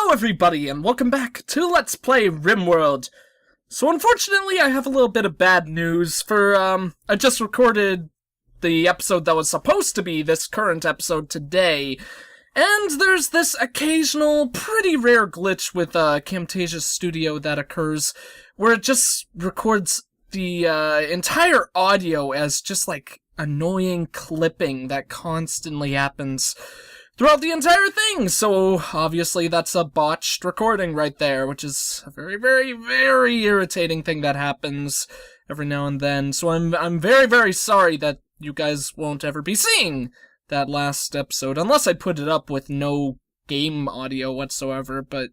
Hello everybody, and welcome back to Let's Play RimWorld. So unfortunately, I have a little bit of bad news for, I just recorded the episode that was supposed to be this current episode today, and there's this occasional, pretty rare glitch with, Camtasia's studio that occurs, where it just records the, entire audio as just, like, annoying clipping that constantly happens throughout the entire thing. So obviously that's a botched recording right there, which is a very, very, very irritating thing that happens every now and then. So I'm very, very sorry that you guys won't ever be seeing that last episode, unless I put it up with no game audio whatsoever. But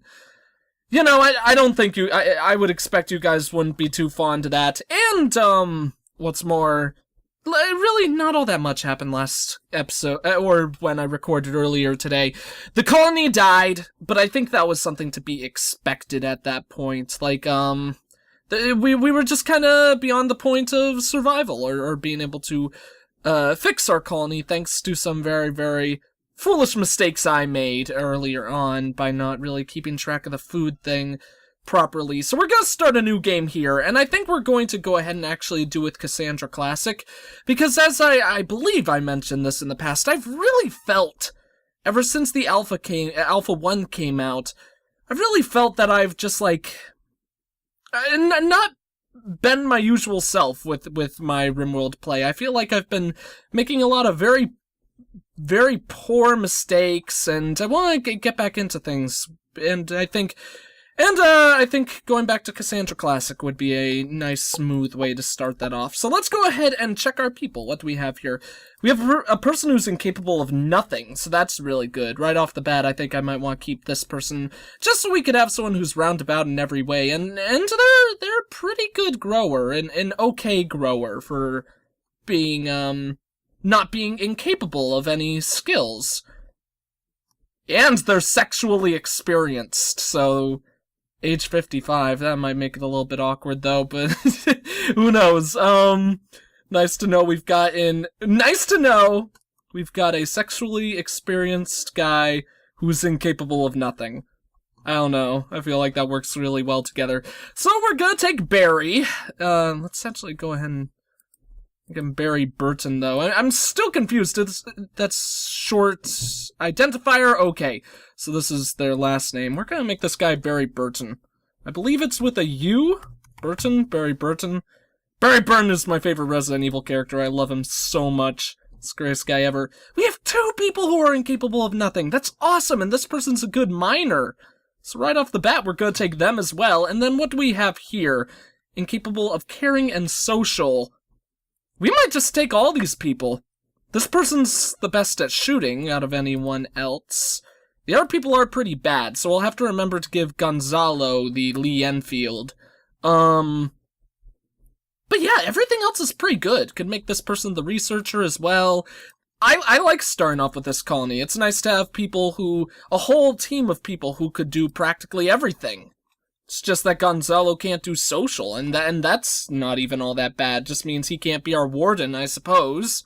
you know, I don't think I would expect you guys wouldn't be too fond of that. And what's more, really, not all that much happened last episode, or when I recorded earlier today. The colony died, but I think that was something to be expected at that point. Like, we were just kind of beyond the point of survival, or being able to, fix our colony, thanks to some very, very foolish mistakes I made earlier on by not really keeping track of the food thing properly. So we're gonna start a new game here, and I think we're going to go ahead and actually do with Cassandra Classic, because as I believe I mentioned this in the past, I've really felt, ever since the Alpha 1 came out, I've really felt that I've just, like, not been my usual self with my RimWorld play. I feel like I've been making a lot of very, very poor mistakes, and I want to get back into things, and I think going back to Cassandra Classic would be a nice, smooth way to start that off. So let's go ahead and check our people. What do we have here? We have a person who's incapable of nothing, so that's really good. Right off the bat, I think I might want to keep this person, just so we could have someone who's roundabout in every way. And they're a pretty good grower, an okay grower for being, not being incapable of any skills. And they're sexually experienced, so age 55, that might make it a little bit awkward though, but who knows. Nice to know we've got a sexually experienced guy who's incapable of nothing. I don't know, I feel like that works really well together. So we're gonna take Barry. Let's actually go ahead and get him Barry Burton though. I'm still confused. That's short identifier? Okay. So this is their last name. We're gonna make this guy Barry Burton. I believe it's with a U? Burton? Barry Burton? Barry Burton is my favorite Resident Evil character. I love him so much. It's the greatest guy ever. We have two people who are incapable of nothing. That's awesome, and this person's a good miner. So right off the bat, we're gonna take them as well. And then what do we have here? Incapable of caring and social. We might just take all these people. This person's the best at shooting out of anyone else. The other people are pretty bad, so we'll have to remember to give Gonzalo the Lee Enfield. But yeah, everything else is pretty good. Could make this person the researcher as well. I like starting off with this colony. It's nice to have a whole team of people who could do practically everything. It's just that Gonzalo can't do social, and that's not even all that bad. Just means he can't be our warden, I suppose.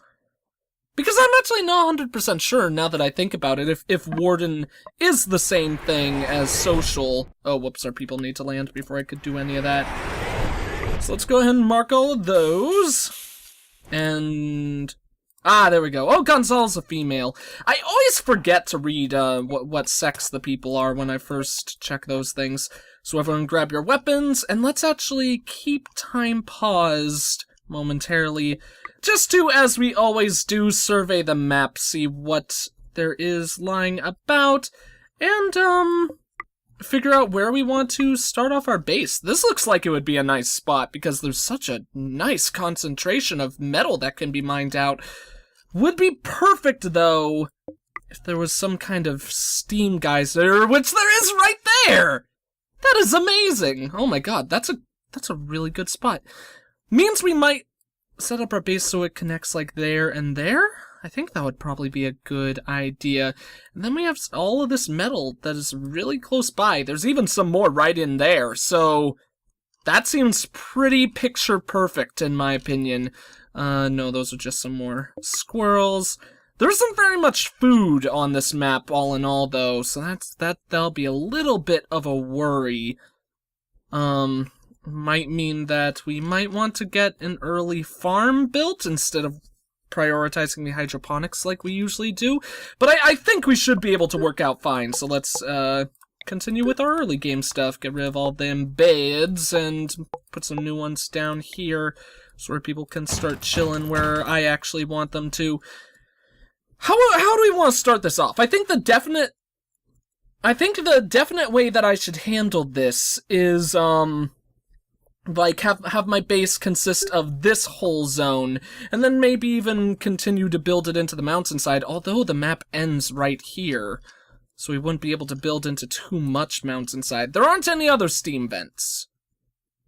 Because I'm actually not 100% sure, now that I think about it, if warden is the same thing as social. Oh, whoops, our people need to land before I could do any of that. So let's go ahead and mark all of those. And there we go. Oh, Gonzalo's a female. I always forget to read what sex the people are when I first check those things. So everyone grab your weapons, and let's actually keep time paused momentarily, just to, as we always do, survey the map, see what there is lying about, and figure out where we want to start off our base. This looks like it would be a nice spot, because there's such a nice concentration of metal that can be mined out. Would be perfect, though, if there was some kind of steam geyser, which there is right there! That is amazing! Oh my god, that's a really good spot. Means we might set up our base so it connects like there and there? I think that would probably be a good idea. And then we have all of this metal that is really close by. There's even some more right in there, so that seems pretty picture perfect in my opinion. No, those are just some more squirrels. There isn't very much food on this map, all in all, though, so that'll be a little bit of a worry. Might mean that we might want to get an early farm built instead of prioritizing the hydroponics like we usually do. But I think we should be able to work out fine, so let's continue with our early game stuff. Get rid of all them beds and put some new ones down here so where people can start chilling where I actually want them to. How do we want to start this off? I think the definite way that I should handle this is, like, have my base consist of this whole zone, and then maybe even continue to build it into the mountainside, although the map ends right here, so we wouldn't be able to build into too much mountainside. There aren't any other steam vents.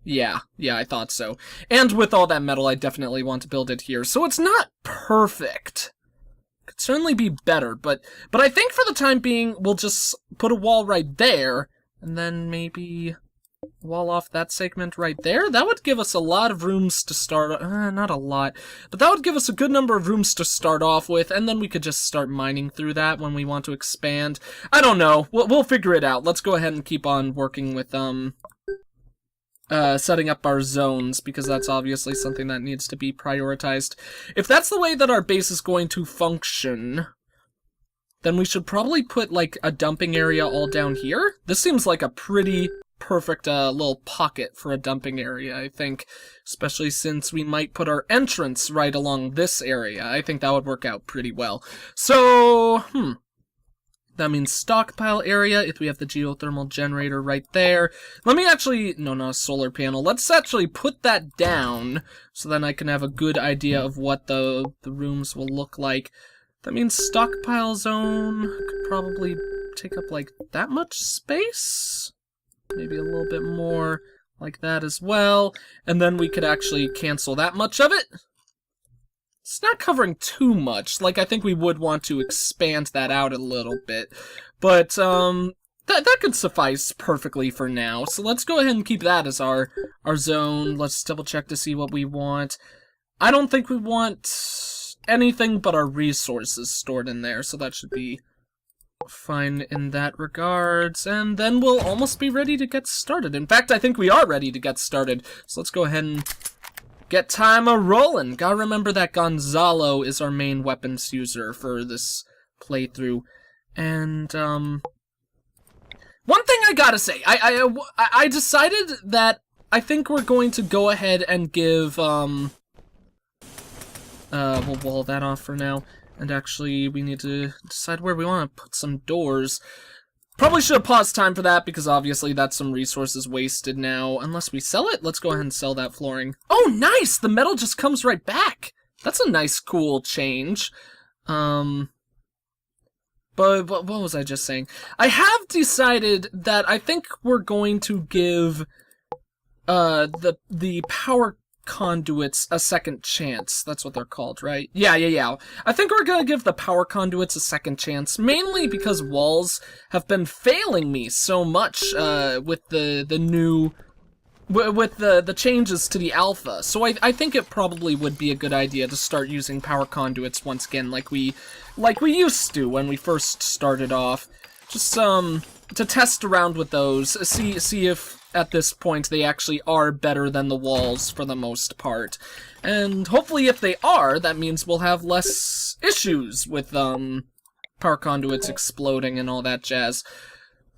Yeah, I thought so. And with all that metal, I definitely want to build it here, so it's not perfect. Could certainly be better, but I think for the time being, we'll just put a wall right there, and then maybe wall off that segment right there. That would give us a lot of rooms to start, not a lot, but that would give us a good number of rooms to start off with, and then we could just start mining through that when we want to expand. I don't know, we'll figure it out. Let's go ahead and keep on working with, setting up our zones, because that's obviously something that needs to be prioritized. If that's the way that our base is going to function, then we should probably put, like, a dumping area all down here. This seems like a pretty perfect little pocket for a dumping area, I think, especially since we might put our entrance right along this area. I think that would work out pretty well. So, that means stockpile area, if we have the geothermal generator right there. Let me actually, no, not a solar panel. Let's actually put that down, so then I can have a good idea of what the rooms will look like. That means stockpile zone could probably take up, like, that much space? Maybe a little bit more like that as well. And then we could actually cancel that much of it. It's not covering too much. Like, I think we would want to expand that out a little bit. But, that could suffice perfectly for now. So let's go ahead and keep that as our zone. Let's double check to see what we want. I don't think we want anything but our resources stored in there, so that should be fine in that regards. And then we'll almost be ready to get started. In fact, I think we are ready to get started. So let's go ahead and get time a-rollin'. Gotta remember that Gonzalo is our main weapons user for this playthrough. And, one thing I gotta say, I decided that I think we're going to go ahead and give, we'll wall that off for now. And actually, we need to decide where we want to put some doors. Probably should have paused time for that, because obviously that's some resources wasted now. Unless we sell it, let's go ahead and sell that flooring. Oh, nice! The metal just comes right back! That's a nice, cool change. But what was I just saying? I have decided that I think we're going to give the power conduits a second chance. That's what they're called, right? Yeah. I think we're gonna give the power conduits a second chance, mainly because walls have been failing me so much with the changes to the alpha. So I think it probably would be a good idea to start using power conduits once again, like we used to when we first started off. Just to test around with those, see if at this point they actually are better than the walls for the most part. And hopefully if they are, that means we'll have less issues with power conduits exploding and all that jazz.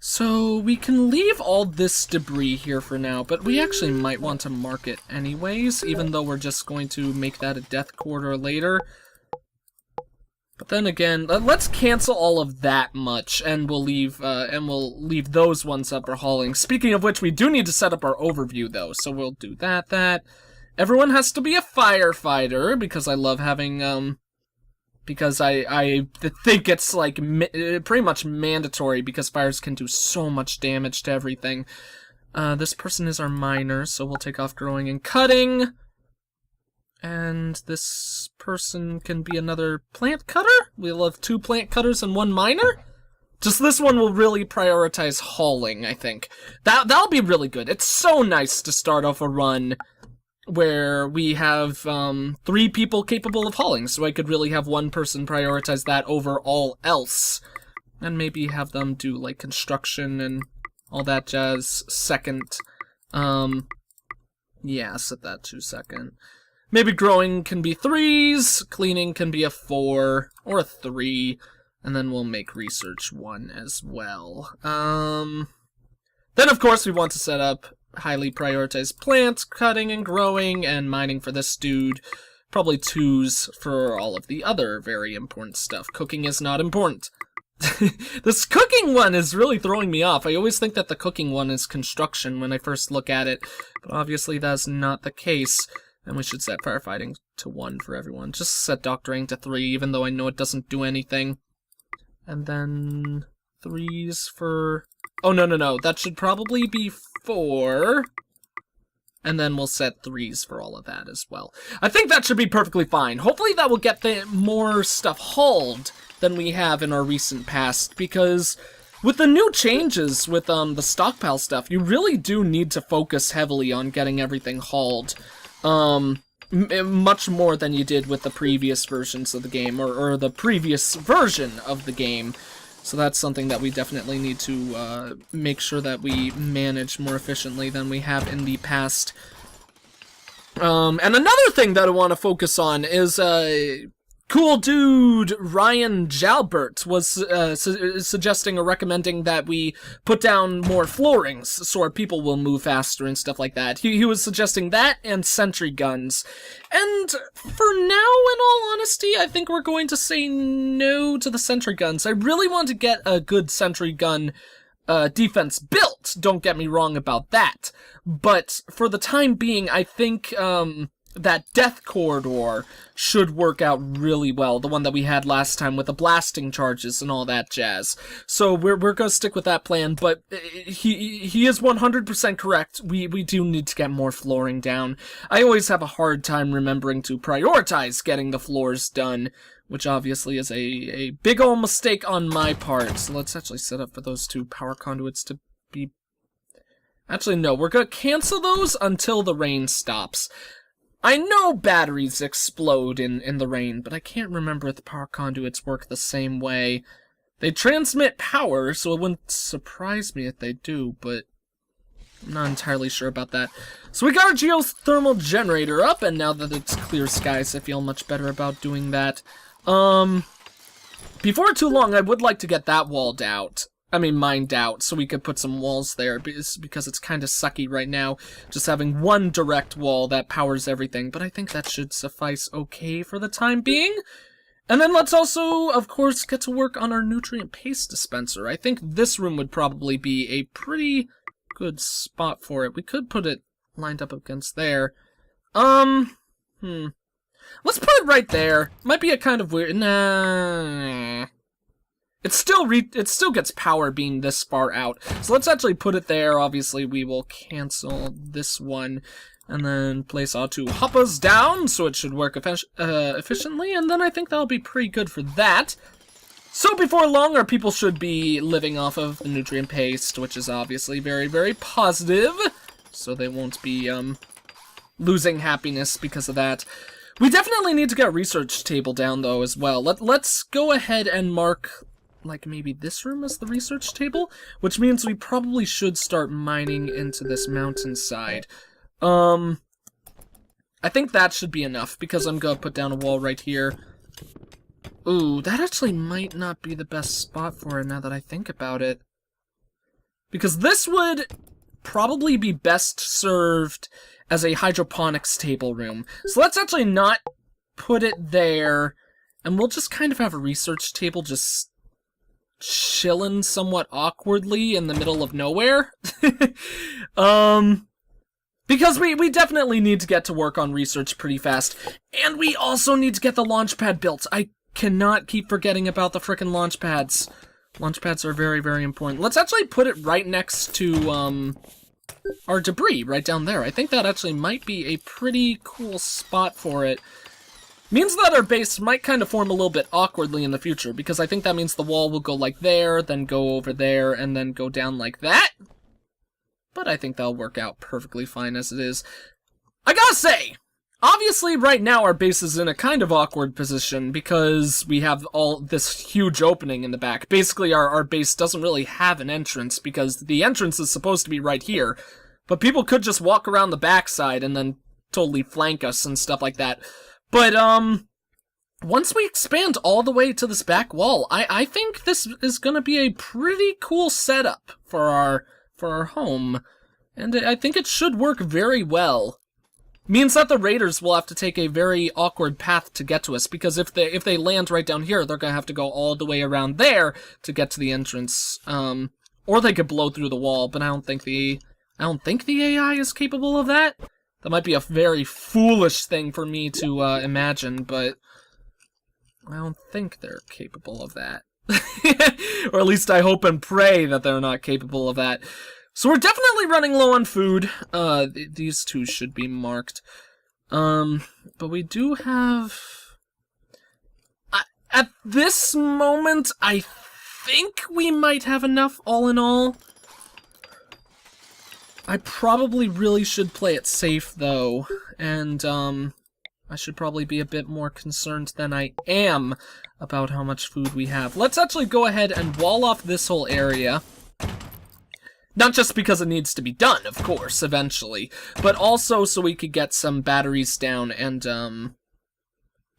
So we can leave all this debris here for now, but we actually might want to mark it anyways, even though we're just going to make that a death quarter later. But then again, let's cancel all of that much, and we'll leave those ones up for hauling. Speaking of which, we do need to set up our overview, though, so we'll do that. Everyone has to be a firefighter, because I love having, because I think it's, like, pretty much mandatory, because fires can do so much damage to everything. This person is our miner, so we'll take off growing and cutting. And this person can be another plant cutter? We'll have 2 plant cutters and 1 miner? Just this one will really prioritize hauling, I think. That'll be really good. It's so nice to start off a run where we have 3 people capable of hauling, so I could really have one person prioritize that over all else. And maybe have them do, like, construction and all that jazz second. Yeah, set that to second. Maybe growing can be 3s, cleaning can be a 4, or a 3, and then we'll make research 1 as well. Then, of course, we want to set up highly prioritized plants, cutting and growing, and mining for this dude. Probably 2s for all of the other very important stuff. Cooking is not important. This cooking one is really throwing me off. I always think that the cooking one is construction when I first look at it, but obviously that's not the case. And we should set firefighting to 1 for everyone. Just set doctoring to 3, even though I know it doesn't do anything. And then 3s for... Oh, no. That should probably be 4. And then we'll set 3s for all of that as well. I think that should be perfectly fine. Hopefully that will get the more stuff hauled than we have in our recent past, because with the new changes with the stockpile stuff, you really do need to focus heavily on getting everything hauled. Much more than you did with the previous versions of the game, or the previous version of the game. So that's something that we definitely need to make sure that we manage more efficiently than we have in the past. And another thing that I want to focus on is cool dude Ryan Jalbert was suggesting or recommending that we put down more floorings so our people will move faster and stuff like that. He was suggesting that and sentry guns. And for now, in all honesty, I think we're going to say no to the sentry guns. I really want to get a good sentry gun defense built, don't get me wrong about that. But for the time being, I think that death corridor should work out really well, the one that we had last time with the blasting charges and all that jazz. So we're gonna stick with that plan, but he is 100% correct. We do need to get more flooring down. I always have a hard time remembering to prioritize getting the floors done, which obviously is a big ol' mistake on my part. So let's actually set up for those 2 power conduits to be... Actually, no, we're gonna cancel those until the rain stops. I know batteries explode in the rain, but I can't remember if the power conduits work the same way. They transmit power, so it wouldn't surprise me if they do, but I'm not entirely sure about that. So we got our geothermal generator up, and now that it's clear skies, I feel much better about doing that. Before too long, I would like to get that walled out. Mined out, so we could put some walls there, because it's kind of sucky right now, just having one direct wall that powers everything, but I think that should suffice okay for the time being. And then let's also, of course, get to work on our nutrient paste dispenser. I think this room would probably be a pretty good spot for it. We could put it lined up against there. Let's put it right there. Might be a kind of weird... Nah... It still gets power being this far out. So let's actually put it there. Obviously, we will cancel this one. And then place our 2 hoppers down, so it should work efficiently. And then I think that'll be pretty good for that. So before long, our people should be living off of the nutrient paste, which is obviously very, very positive. So they won't be losing happiness because of that. We definitely need to get a research table down, though, as well. Let's go ahead and mark... like maybe this room is the research table, which means we probably should start mining into this mountainside. I think that should be enough, because I'm gonna put down a wall right here. Ooh, that actually might not be the best spot for it now that I think about it. Because this would probably be best served as a hydroponics table room. So let's actually not put it there, and we'll just kind of have a research table just chilling somewhat awkwardly in the middle of nowhere. Because we definitely need to get to work on research pretty fast. And we also need to get the launch pad built. I cannot keep forgetting about the frickin' launch pads. Launch pads are very, very important. Let's actually put it right next to our debris, right down there. I think that actually might be a pretty cool spot for it. Means that our base might kind of form a little bit awkwardly in the future, because I think that means the wall will go like there, then go over there, and then go down like that. But I think that'll work out perfectly fine as it is. I gotta say, obviously right now our base is in a kind of awkward position because we have all this huge opening in the back. Basically our base doesn't really have an entrance because the entrance is supposed to be right here. But people could just walk around the backside and then totally flank us and stuff like that. But, once we expand all the way to this back wall, I think this is gonna be a pretty cool setup for our home. And I think it should work very well. Means that the raiders will have to take a very awkward path to get to us, because if they land right down here, they're gonna have to go all the way around there to get to the entrance. Or they could blow through the wall, but I don't think the AI is capable of that. That might be a very foolish thing for me to imagine, but I don't think they're capable of that. Or at least I hope and pray that they're not capable of that. So we're definitely running low on food. These two should be marked. But we do have... at this moment, I think we might have enough all in all. I probably really should play it safe, though. And, I should probably be a bit more concerned than I am about how much food we have. Let's actually go ahead and wall off this whole area. Not just because it needs to be done, of course, eventually, but also so we could get some batteries down and,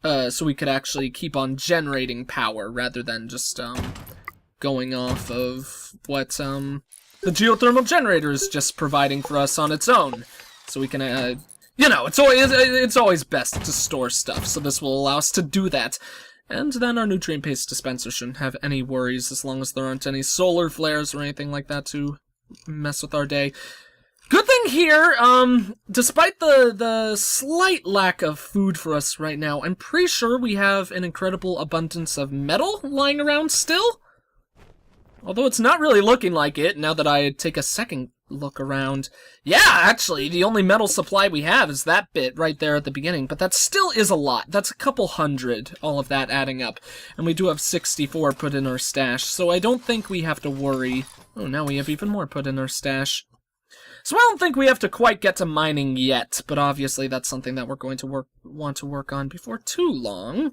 so we could actually keep on generating power rather than just, going off of what, the geothermal generator is just providing for us on its own. So we can, you know, it's always best to store stuff, so this will allow us to do that. And then our nutrient paste dispenser shouldn't have any worries as long as there aren't any solar flares or anything like that to mess with our day. Good thing here, despite the slight lack of food for us right now, I'm pretty sure we have an incredible abundance of metal lying around still. Although it's not really looking like it now that I take a second look around. Yeah, actually, the only metal supply we have is that bit right there at the beginning, but that still is a lot. That's a couple hundred, all of that adding up. And we do have 64 put in our stash, so I don't think we have to worry. Oh, now we have even more put in our stash. So I don't think we have to quite get to mining yet, but obviously that's something that we're going to want to work on before too long.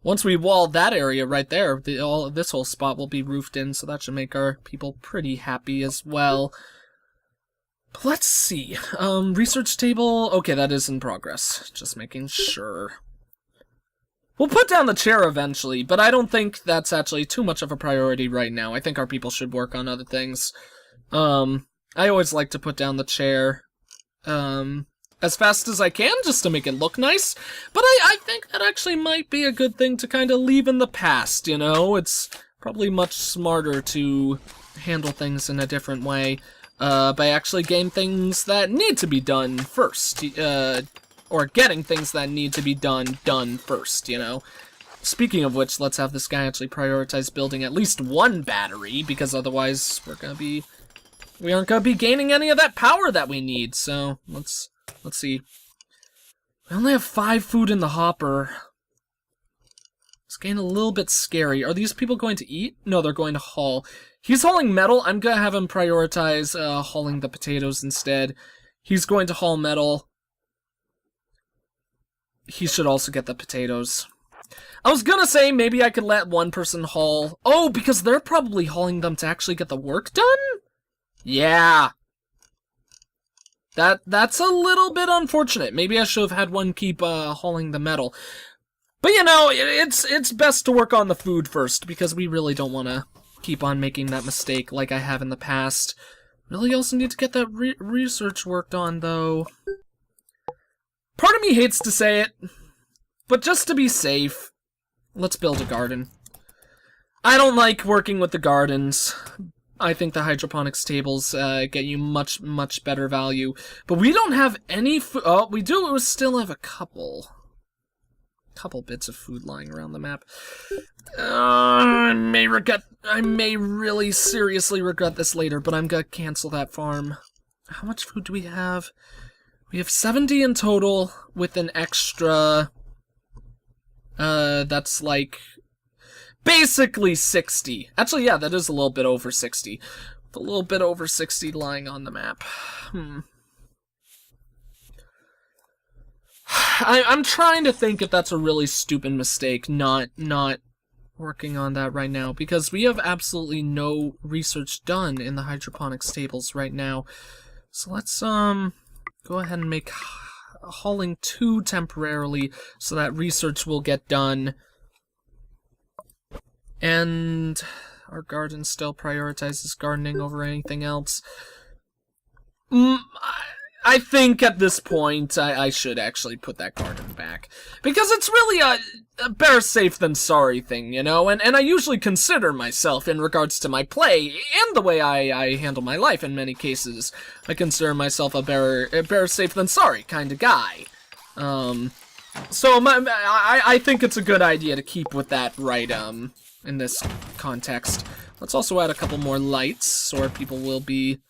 Once we wall that area right there, this whole spot will be roofed in, so that should make our people pretty happy as well. But let's see. Research table. Okay, that is in progress. Just making sure. We'll put down the chair eventually, but I don't think that's actually too much of a priority right now. I think our people should work on other things. I always like to put down the chair. As fast as I can, just to make it look nice. But I think that actually might be a good thing to kind of leave in the past, you know? It's probably much smarter to handle things in a different way, by actually getting things that need to be done first, or getting things that need to be done first, you know? Speaking of which, let's have this guy actually prioritize building at least one battery, because otherwise we aren't gonna be gaining any of that power that we need, so let's see. We only have 5 food in the hopper. It's getting a little bit scary. Are these people going to eat? No, they're going to haul. He's hauling metal. I'm gonna have him prioritize hauling the potatoes instead. He's going to haul metal. He should also get the potatoes. I was gonna say maybe I could let one person haul. Oh, because they're probably hauling them to actually get the work done? Yeah. That's a little bit unfortunate. Maybe I should have had one keep hauling the metal. But you know, it's best to work on the food first, because we really don't want to keep on making that mistake like I have in the past. Really also need to get that research worked on, though. Part of me hates to say it, but just to be safe, let's build a garden. I don't like working with the gardens. I think the hydroponics tables get you much, much better value. But we don't have any food. Oh, we do. We still have a couple bits of food lying around the map. I may really seriously regret this later, but I'm gonna cancel that farm. How much food do we have? We have 70 in total with an extra. That's like basically 60. Actually, yeah, that is a little bit over 60. With a little bit over 60 lying on the map. I'm trying to think if that's a really stupid mistake, not working on that right now, because we have absolutely no research done in the hydroponics tables right now. So let's go ahead and make hauling 2 temporarily so that research will get done. And our garden still prioritizes gardening over anything else. I think at this point I should actually put that garden back, because it's really a better safe than sorry thing, you know, and I usually consider myself, in regards to my play and the way I handle my life in many cases, I consider myself a better safe than sorry kind of guy. So I think it's a good idea to keep with that right in this context. Let's also add a couple more lights so our people will be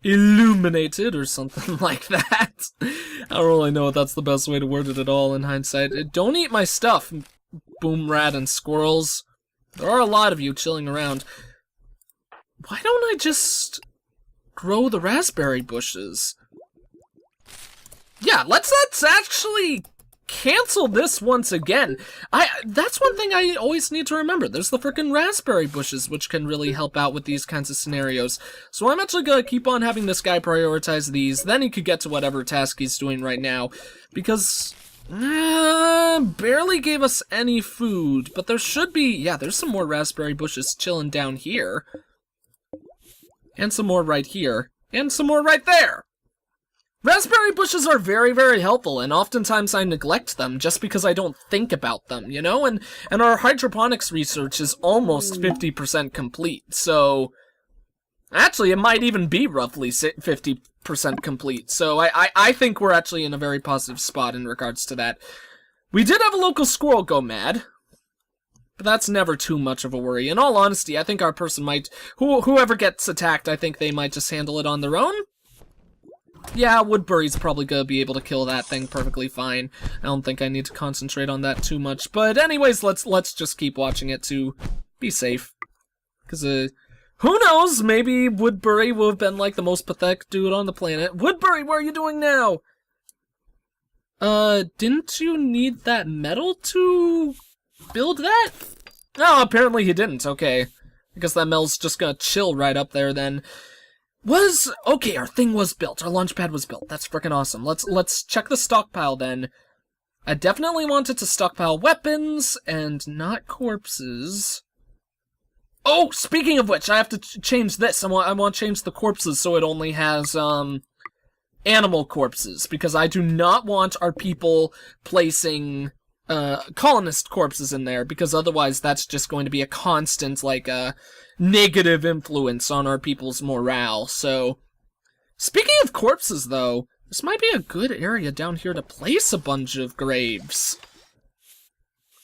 illuminated or something like that. I don't really know if that's the best way to word it at all in hindsight. Don't eat my stuff, boom rat and squirrels. There are a lot of you chilling around. Why don't I just grow the raspberry bushes? Yeah, let's actually cancel this once again. That's one thing I always need to remember. There's the frickin' raspberry bushes, which can really help out with these kinds of scenarios. So I'm actually gonna keep on having this guy prioritize these, then he could get to whatever task he's doing right now. Because, barely gave us any food, but there should be, yeah, there's some more raspberry bushes chilling down here. And some more right here. And some more right there. Raspberry bushes are very, very helpful, and oftentimes I neglect them just because I don't think about them, you know? And our hydroponics research is almost 50% complete, so... Actually, it might even be roughly 50% complete, so I think we're actually in a very positive spot in regards to that. We did have a local squirrel go mad, but that's never too much of a worry. In all honesty, I think our person might... Whoever gets attacked, I think they might just handle it on their own. Yeah, Woodbury's probably gonna be able to kill that thing perfectly fine. I don't think I need to concentrate on that too much. But anyways, let's just keep watching it to be safe. Because, who knows? Maybe Woodbury will have been like the most pathetic dude on the planet. Woodbury, what are you doing now? Didn't you need that metal to build that? No, apparently he didn't. Okay. I guess that metal's just gonna chill right up there then. Okay, our thing was built. Our launch pad was built. That's freaking awesome. Let's check the stockpile then. I definitely wanted to stockpile weapons and not corpses. Oh, speaking of which, I have to change this. I want to change the corpses so it only has animal corpses, because I do not want our people placing colonist corpses in there, because otherwise that's just going to be a constant, like, negative influence on our people's morale. So, speaking of corpses, though, this might be a good area down here to place a bunch of graves.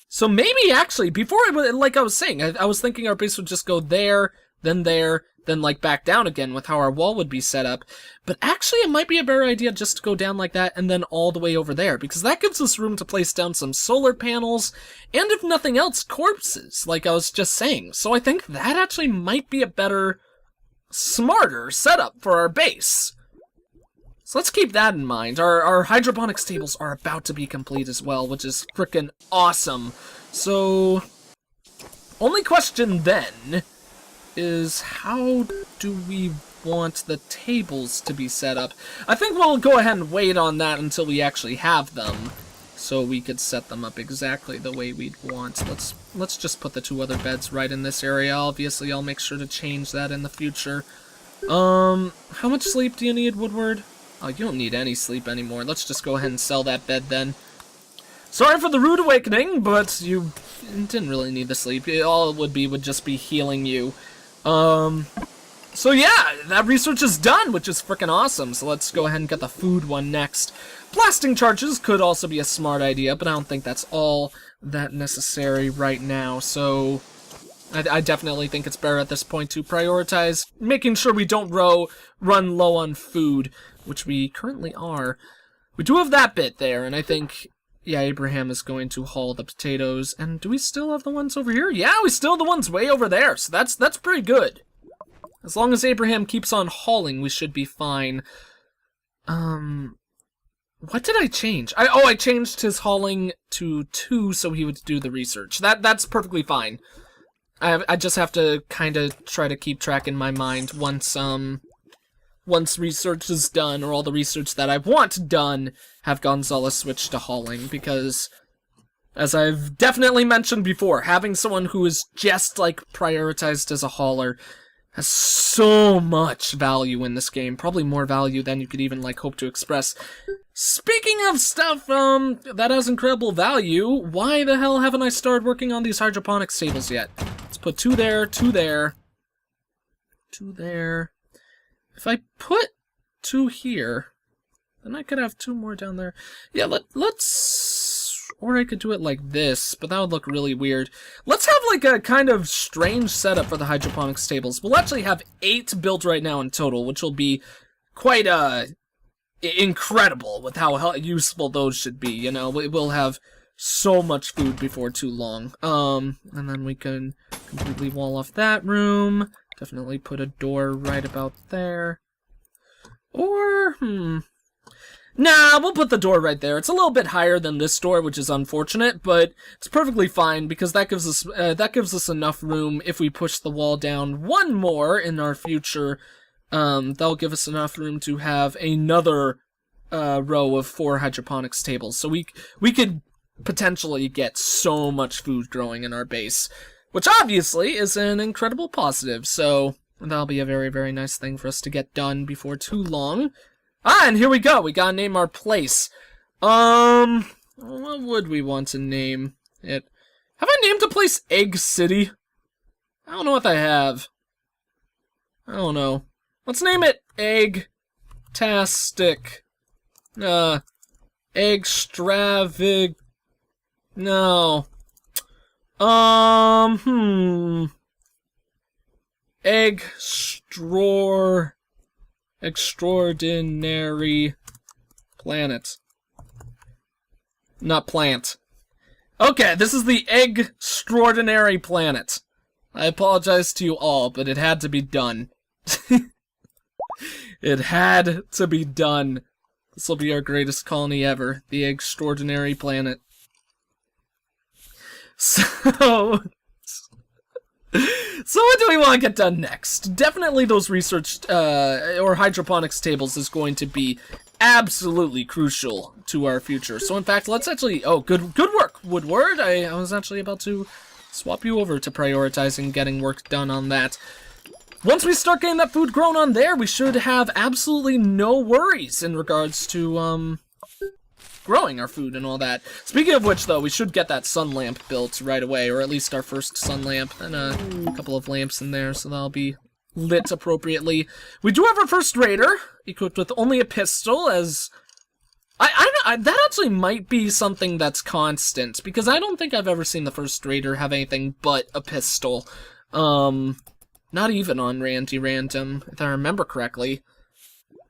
So maybe, actually, before like I was saying, I was thinking our base would just go there, then, like, back down again with how our wall would be set up. But actually, it might be a better idea just to go down like that and then all the way over there, because that gives us room to place down some solar panels, and if nothing else, corpses, like I was just saying. So I think that actually might be a better, smarter setup for our base. So let's keep that in mind. Our hydroponics tables are about to be complete as well, which is frickin' awesome. So, only question then is, how do we want the tables to be set up? I think we'll go ahead and wait on that until we actually have them, so we could set them up exactly the way we'd want. Let's just put the 2 other beds right in this area. Obviously, I'll make sure to change that in the future. How much sleep do you need, Woodward? Oh, you don't need any sleep anymore. Let's just go ahead and sell that bed then. Sorry for the rude awakening, but you didn't really need the sleep. All it would just be healing you. So yeah, that research is done, which is freaking awesome. So let's go ahead and get the food one next. Blasting charges could also be a smart idea, but I don't think that's all that necessary right now. So I definitely think it's better at this point to prioritize making sure we don't run low on food, which we currently are. We do have that bit there, and I think, yeah, Abraham is going to haul the potatoes. And do we still have the ones over here? Yeah, we still have the ones way over there, so that's pretty good. As long as Abraham keeps on hauling, we should be fine. What did I change? I changed his hauling to 2 so he would do the research. That's perfectly fine. I just have to kind of try to keep track in my mind once research is done, or all the research that I want done, have Gonzalez switch to hauling, because, as I've definitely mentioned before, having someone who is just, like, prioritized as a hauler has so much value in this game. Probably more value than you could even, like, hope to express. Speaking of stuff, that has incredible value, why the hell haven't I started working on these hydroponics tables yet? Let's put 2 there, 2 there, 2 there. If I put 2 here, then I could have 2 more down there. Yeah, let's... Or I could do it like this, but that would look really weird. Let's have like a kind of strange setup for the hydroponics tables. We'll actually have 8 built right now in total, which will be quite incredible with how useful those should be. You know, we'll have so much food before too long. And then we can completely wall off that room. Definitely put a door right about there. Or, nah, we'll put the door right there. It's a little bit higher than this door, which is unfortunate, but it's perfectly fine because that gives us enough room if we push the wall down 1 more in our future. That'll give us enough room to have another row of 4 hydroponics tables. So we could potentially get so much food growing in our base, which obviously is an incredible positive. So that'll be a very, very nice thing for us to get done before too long. Ah, and here we go. We gotta name our place. What would we want to name it? Have I named a place Egg City? I don't know if I have. I don't know. Let's name it Egg-tastic. Eggstravig... No. Eggstraordinary planet. Not plant. Okay, this is the Eggstraordinary planet. I apologize to you all, but it had to be done. It had to be done. This will be our greatest colony ever, the Eggstraordinary planet. So what do we want to get done next? Definitely those research or hydroponics tables is going to be absolutely crucial to our future. So in fact, let's actually... Oh, good work, Woodward. I was actually about to swap you over to prioritizing getting work done on that. Once we start getting that food grown on there, we should have absolutely no worries in regards to growing our food and all that. Speaking of which, though, we should get that sun lamp built right away, or at least our first sun lamp, and a couple of lamps in there, so that'll be lit appropriately. We do have our first raider, equipped with only a pistol, as... that actually might be something that's constant, because I don't think I've ever seen the first raider have anything but a pistol. Not even on Randy Random, if I remember correctly.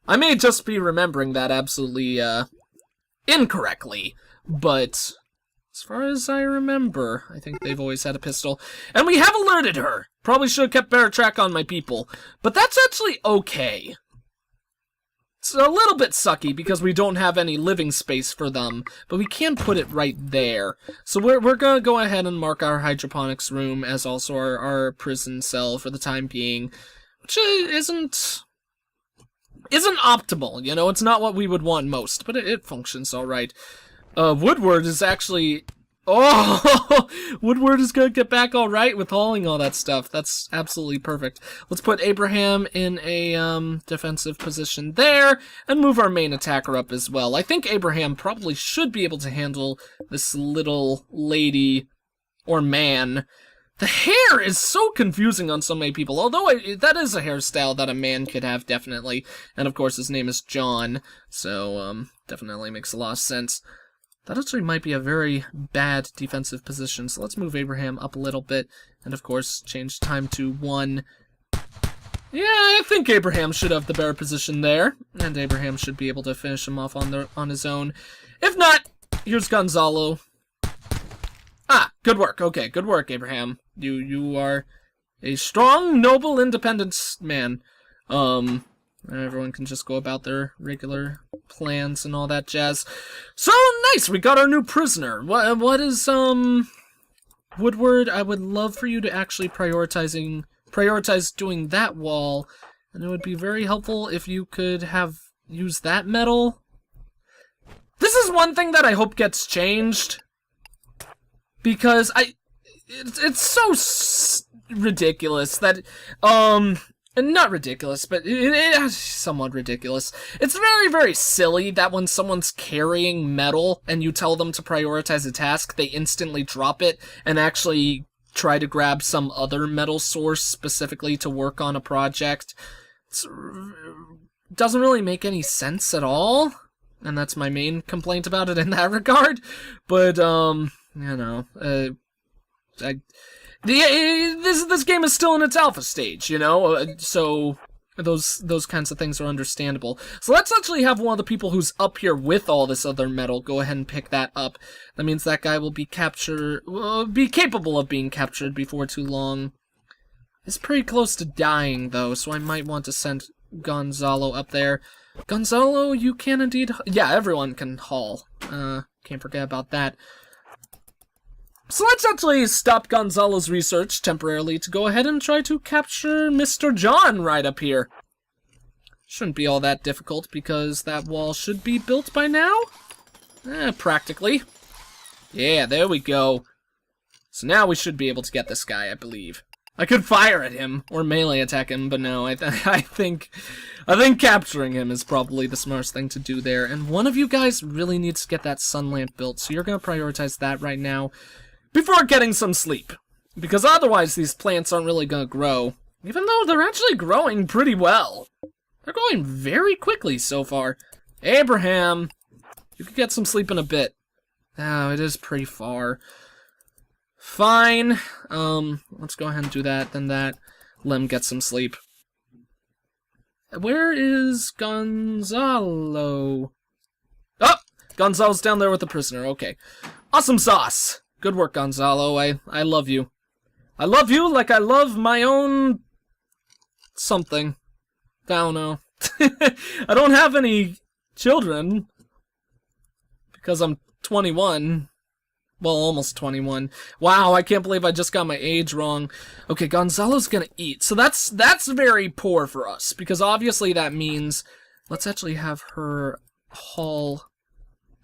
I may just be remembering that absolutely, incorrectly, but as far as I remember, I think they've always had a pistol. And we have alerted her! Probably should have kept better track on my people, but that's actually okay. It's a little bit sucky because we don't have any living space for them, but we can put it right there. So we're gonna go ahead and mark our hydroponics room as also our prison cell for the time being, which isn't optimal, you know, it's not what we would want most, but it functions alright. Woodward is actually... Oh! Woodward is gonna get back alright with hauling all that stuff. That's absolutely perfect. Let's put Abraham in a, defensive position there, and move our main attacker up as well. I think Abraham probably should be able to handle this little lady, or man. The hair is so confusing on so many people, although that is a hairstyle that a man could have, definitely. And of course, his name is John, so, definitely makes a lot of sense. That actually might be a very bad defensive position, so let's move Abraham up a little bit, and of course, change time to 1. Yeah, I think Abraham should have the better position there, and Abraham should be able to finish him off on his own. If not, here's Gonzalo. Ah, good work. Okay, good work, Abraham. You are a strong, noble, independent man. Everyone can just go about their regular plans and all that jazz. So, nice! We got our new prisoner. What is, Woodward, I would love for you to actually prioritize doing that wall, and it would be very helpful if you could use that metal. This is one thing that I hope gets changed, because it's so ridiculous that, not ridiculous, but it's somewhat ridiculous. It's very, very silly that when someone's carrying metal and you tell them to prioritize a task, they instantly drop it and actually try to grab some other metal source specifically to work on a project. It doesn't really make any sense at all, and that's my main complaint about it in that regard. But, you know, this game is still in its alpha stage, you know, so those kinds of things are understandable. So let's actually have one of the people who's up here with all this other metal go ahead and pick that up. That means that guy will be capable of being captured before too long. It's pretty close to dying, though, so I might want to send Gonzalo up there. Gonzalo, you can indeed... Yeah, everyone can haul. Can't forget about that. So let's actually stop Gonzalo's research temporarily to go ahead and try to capture Mr. John right up here. Shouldn't be all that difficult because that wall should be built by now. Practically. Yeah, there we go. So now we should be able to get this guy, I believe. I could fire at him or melee attack him, but no, I think capturing him is probably the smartest thing to do there. And one of you guys really needs to get that sun lamp built, so you're gonna prioritize that right now before getting some sleep, because otherwise these plants aren't really gonna grow, even though they're actually growing pretty well. They're growing very quickly so far. Abraham, you could get some sleep in a bit. Oh, it is pretty far. Fine. Let's go ahead and do that, then that. Let him get some sleep. Where is Gonzalo? Oh! Gonzalo's down there with the prisoner, okay. Awesome sauce! Good work, Gonzalo. I love you. I love you like I love my own... something. I don't know. I don't have any children. Because I'm 21. Well, almost 21. Wow, I can't believe I just got my age wrong. Okay, Gonzalo's gonna eat. So that's very poor for us, because obviously that means... Let's actually have her haul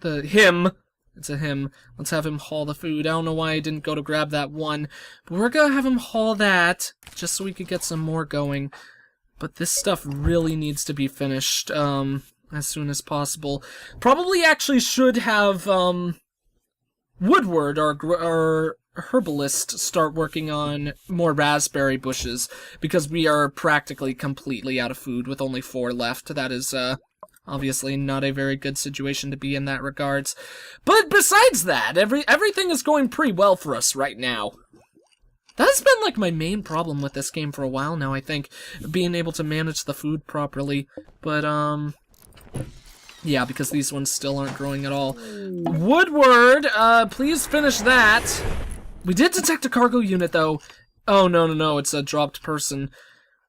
him. It's a him. Let's have him haul the food. I don't know why I didn't go to grab that one, but we're gonna have him haul that, just so we could get some more going. But this stuff really needs to be finished, as soon as possible. Probably actually should have, Woodward, our herbalist, start working on more raspberry bushes, because we are practically completely out of food with only 4 left. That is, obviously not a very good situation to be in that regards. But besides that, everything is going pretty well for us right now. That's been, like, my main problem with this game for a while now, I think, being able to manage the food properly. But, yeah, because these ones still aren't growing at all. Woodward, please finish that. We did detect a cargo unit, though. Oh, no, it's a dropped person.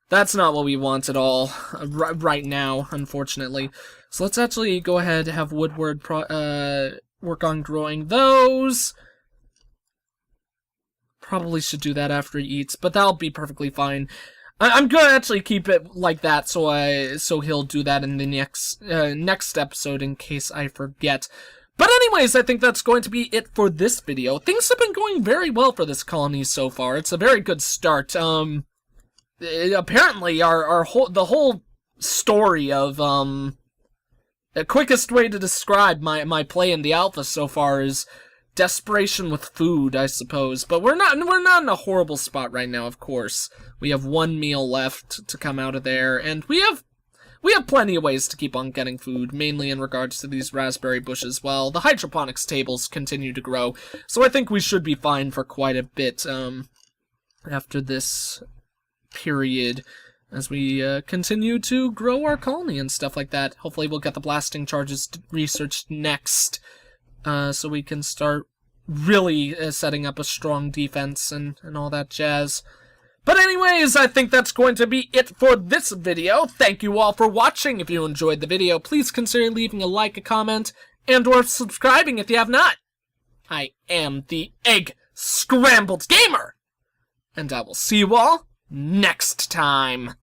That's not what we want at all, right now, unfortunately. So let's actually go ahead and have Woodward work on growing those. Probably should do that after he eats, but that'll be perfectly fine. I'm gonna actually keep it like that, so he'll do that in the next episode in case I forget. But anyways, I think that's going to be it for this video. Things have been going very well for this colony so far. It's a very good start. Apparently the whole story of the quickest way to describe my play in the alpha so far is desperation with food, I suppose. But we're not in a horrible spot right now, of course. We have 1 meal left to come out of there, and we have plenty of ways to keep on getting food, mainly in regards to these raspberry bushes, while the hydroponics tables continue to grow. So I think we should be fine for quite a bit after this period, as we continue to grow our colony and stuff like that. Hopefully we'll get the blasting charges researched next, so we can start really setting up a strong defense and all that jazz. But anyways, I think that's going to be it for this video. Thank you all for watching. If you enjoyed the video, please consider leaving a like, a comment, and or subscribing if you have not. I am the Egg Scrambled Gamer, and I will see you all next time.